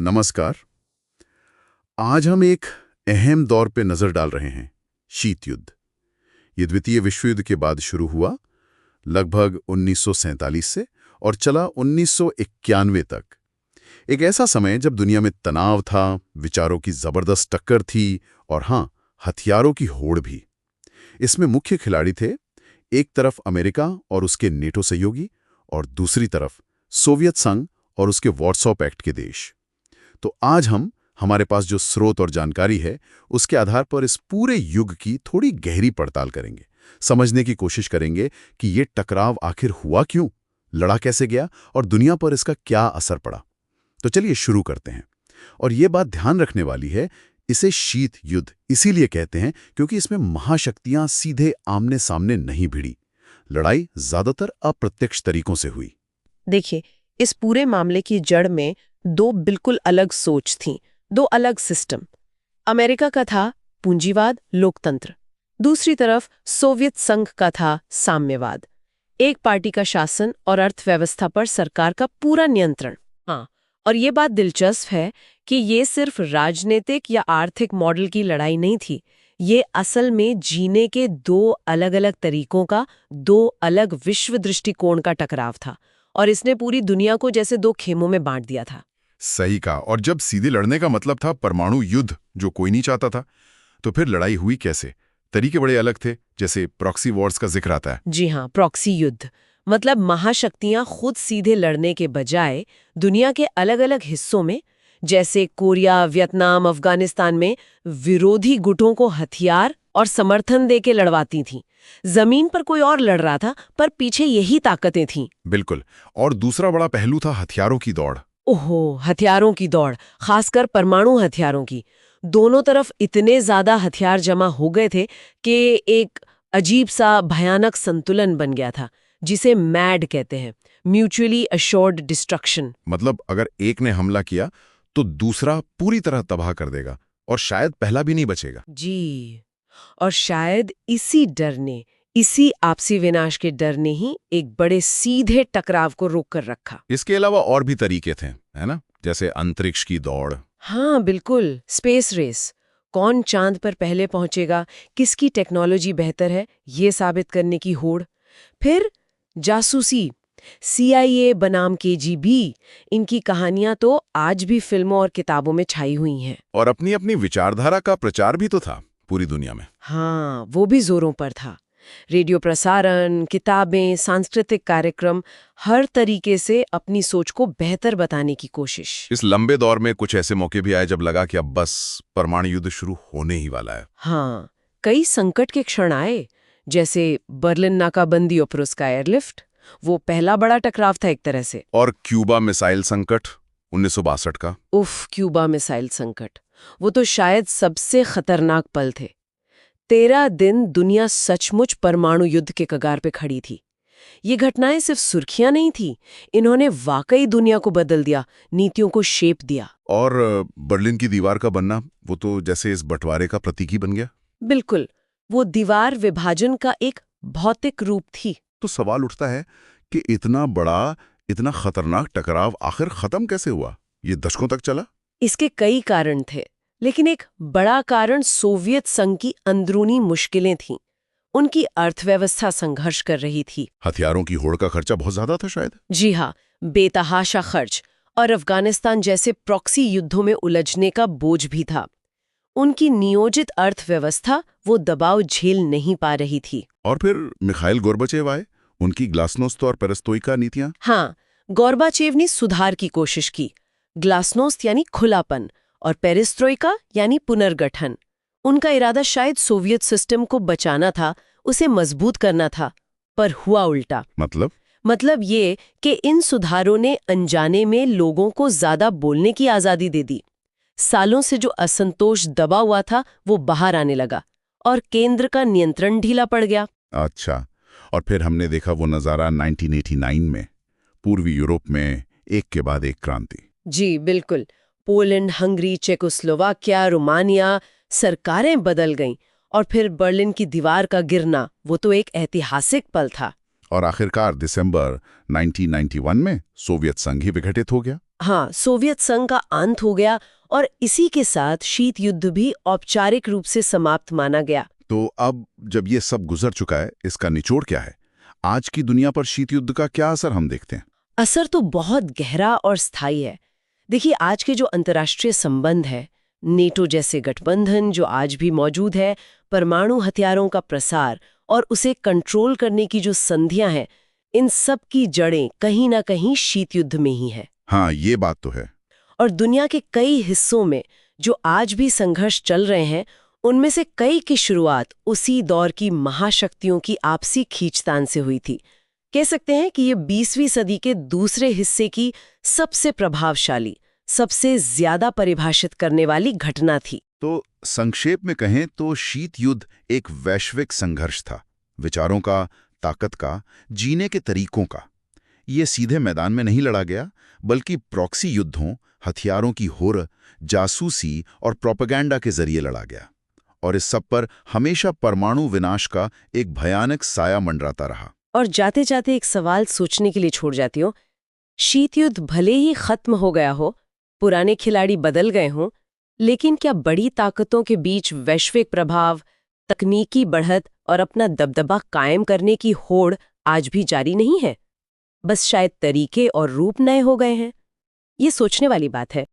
नमस्कार। आज हम एक अहम दौर पे नजर डाल रहे हैं, शीत युद्ध। ये द्वितीय विश्व युद्ध के बाद शुरू हुआ, लगभग 1947 से, और चला 1991 तक। एक ऐसा समय जब दुनिया में तनाव था, विचारों की जबरदस्त टक्कर थी और हाँ, हथियारों की होड़ भी। इसमें मुख्य खिलाड़ी थे, एक तरफ अमेरिका और उसके नेटो सहयोगी, और दूसरी तरफ सोवियत संघ और उसके वॉर्सॉ पैक्ट के देश। तो आज हम हमारे पास जो स्रोत और जानकारी है, उसके आधार पर इस पूरे युग की थोड़ी गहरी पड़ताल करेंगे, समझने की कोशिश करेंगे कि ये टकराव आखिर हुआ क्यों, लड़ा कैसे गया और दुनिया पर इसका क्या असर पड़ा। तो चलिए शुरू करते हैं। और ये बात ध्यान रखने वाली है, इसे शीत युद्ध इसीलिए कहते हैं क्योंकि इसमें महाशक्तियां सीधे आमने सामने नहीं भिड़ी। लड़ाई ज्यादातर अप्रत्यक्ष तरीकों से हुई। देखिए, इस पूरे मामले की जड़ में दो बिल्कुल अलग सोच थीं, दो अलग सिस्टम। अमेरिका का था पूंजीवाद, लोकतंत्र। दूसरी तरफ सोवियत संघ का था साम्यवाद, एक पार्टी का शासन और अर्थव्यवस्था पर सरकार का पूरा नियंत्रण। हाँ, और ये बात दिलचस्प है कि ये सिर्फ राजनीतिक या आर्थिक मॉडल की लड़ाई नहीं थी। ये असल में जीने के दो अलग-अलग तरीकों का, दो अलग विश्व दृष्टिकोण का टकराव था, और इसने पूरी दुनिया को जैसे दो खेमों में बांट दिया था। सही कहा। और जब सीधे लड़ने का मतलब था परमाणु युद्ध, जो कोई नहीं चाहता था, तो फिर लड़ाई हुई कैसे? तरीके बड़े अलग थे, जैसे प्रॉक्सी वॉर्स का जिक्र आता है। जी हाँ, प्रॉक्सी युद्ध मतलब महाशक्तियां खुद सीधे लड़ने के बजाय दुनिया के अलग-अलग हिस्सों में, जैसे कोरिया, वियतनाम, अफगानिस्तान में विरोधी गुटों को हथियार और समर्थन देके लड़वाती थीं। जमीन पर कोई और लड़ रहा था, पर पीछे यही ताकतें थीं। बिल्कुल। और दूसरा बड़ा पहलू था हथियारों की दौड़। ओहो, हथियारों की दौड़, खासकर परमाणु हथियारों की। दोनों तरफ इतने ज्यादा हथियार जमा हो गए थे कि एक अजीब सा भयानक संतुलन बन गया था, जिसे मैड कहते हैं, म्यूचुअली अश्योर्ड डिस्ट्रक्शन। मतलब अगर एक ने हमला किया तो दूसरा पूरी तरह तबाह कर देगा, और शायद पहला भी नहीं बचेगा। जी, और शायद इसी डर ने, इसी आपसी विनाश के डर ने ही एक बड़े सीधे टकराव को रोक कर रखा। इसके अलावा और भी तरीके थे, है ना? जैसे अंतरिक्ष की दौड़। हाँ बिल्कुल, स्पेस रेस। कौन चांद पर पहले पहुंचेगा, किसकी टेक्नोलॉजी बेहतर है, ये साबित करने की होड़। फिर जासूसी, CIA बनाम KGB, इनकी कहानियां तो आज भी फिल्मों और किताबों में छाई हुई हैं। और अपनी अपनी विचारधारा का प्रचार भी तो था पूरी दुनिया में। हाँ, वो भी जोरों पर था। रेडियो प्रसारण, किताबें, सांस्कृतिक कार्यक्रम, हर तरीके से अपनी सोच को बेहतर बताने की कोशिश। इस लंबे दौर में कुछ ऐसे मौके भी आए जब लगा कि अब बस परमाणु युद्ध शुरू होने ही वाला है। हाँ, कई संकट के क्षण आए, जैसे बर्लिन नाकाबंदी और पुरस्कार एयरलिफ्ट। वो पहला बड़ा टकराव था एक तरह से। और क्यूबा मिसाइल संकट 1962 का। उफ, क्यूबा मिसाइल संकट, वो तो शायद सबसे खतरनाक पल थे। 13 दिन दुनिया सचमुच परमाणु युद्ध के कगार पे खड़ी थी। ये घटनाएं सिर्फ सुर्खियां नहीं थी, इन्होंने वाकई दुनिया को बदल दिया, नीतियों को शेप दिया। और बर्लिन की दीवार का बनना, वो तो जैसे इस बंटवारे का प्रतीक ही बन गया। बिल्कुल, वो दीवार विभाजन का एक भौतिक रूप थी। तो सवाल उठता है कि इतना बड़ा, इतना खतरनाक टकराव आखिर खत्म कैसे हुआ? ये दशकों तक चला। इसके कई कारण थे, लेकिन एक बड़ा कारण सोवियत संघ की अंदरूनी मुश्किलें थीं। उनकी अर्थव्यवस्था संघर्ष कर रही थी। हथियारों की होड़ का खर्चा बहुत ज्यादा था शायद। जी हाँ, बेतहाशा खर्च, और अफगानिस्तान जैसे प्रॉक्सी युद्धों में उलझने का बोझ भी था। उनकी नियोजित अर्थव्यवस्था वो दबाव झेल नहीं पा रही थी। और फिर मिखाइल गोर्बाचेव आए, उनकी ग्लासनोस्त और पेरेस्ट्रोइका नीतियां। हाँ, गोर्बाचेव ने सुधार की कोशिश की। ग्लासनोस्त यानी खुलापन, और पेरेस्ट्रोइका यानी पुनर्गठन। उनका इरादा शायद सोवियत सिस्टम को बचाना था, उसे मजबूत करना था, पर हुआ उल्टा। मतलब ये कि इन सुधारों ने अनजाने में लोगों को ज्यादा बोलने की आजादी दे दी। सालों से जो असंतोष दबा हुआ था, वो बाहर आने लगा, और केंद्र का नियंत्रण ढीला पड़ गया। अच्छा, और फिर हमने देखा वो नज़ारा 1989 में, पूर्वी यूरोप में एक के बाद एक क्रांति। जी बिल्कुल, पोलैंड, हंगरी, चेकोस्लोवाकिया, रोमानिया, सरकारें बदल गईं, और फिर बर्लिन की दीवार का गिरना, वो तो एक ऐतिहासिक पल था। और आखिरकार दिसंबर 1991 में सोवियत संघ ही विघटित हो गया। हाँ, सोवियत संघ का अंत हो गया और इसी के साथ शीत युद्ध भी औपचारिक रूप से समाप्त माना गया। तो अब जब ये सब गुजर चुका है, इसका निचोड़ क्या है? आज की दुनिया पर शीत युद्ध का क्या असर हम देखते हैं? असर तो बहुत गहरा और स्थायी है। देखिए, आज के जो अंतर्राष्ट्रीय संबंध है, नेटो जैसे गठबंधन जो आज भी मौजूद है, परमाणु हथियारों का प्रसार और उसे कंट्रोल करने की जो संधियां हैं, इन सब की जड़ें कहीं ना कहीं शीत युद्ध में ही है। हाँ, ये बात तो है। और दुनिया के कई हिस्सों में जो आज भी संघर्ष चल रहे हैं, उनमें से कई की शुरुआत उसी दौर की महाशक्तियों की आपसी खींचतान से हुई थी। कह सकते हैं कि ये 20वीं सदी के दूसरे हिस्से की सबसे प्रभावशाली, सबसे ज्यादा परिभाषित करने वाली घटना थी। तो संक्षेप में कहें तो शीत युद्ध एक वैश्विक संघर्ष था, विचारों का, ताकत का, जीने के तरीकों का। ये सीधे मैदान में नहीं लड़ा गया, बल्कि प्रॉक्सी युद्धों, हथियारों की होड़, जासूसी और प्रोपेगेंडा के जरिए लड़ा गया। और इस सब पर हमेशा परमाणु विनाश का एक भयानक साया मंडराता रहा। और जाते जाते एक सवाल सोचने के लिए छोड़ जाती हूँ। शीत युद्ध भले ही खत्म हो गया हो, पुराने खिलाड़ी बदल गए हों, लेकिन क्या बड़ी ताकतों के बीच वैश्विक प्रभाव, तकनीकी बढ़त और अपना दबदबा कायम करने की होड़ आज भी जारी नहीं है? बस शायद तरीके और रूप नए हो गए हैं। ये सोचने वाली बात है।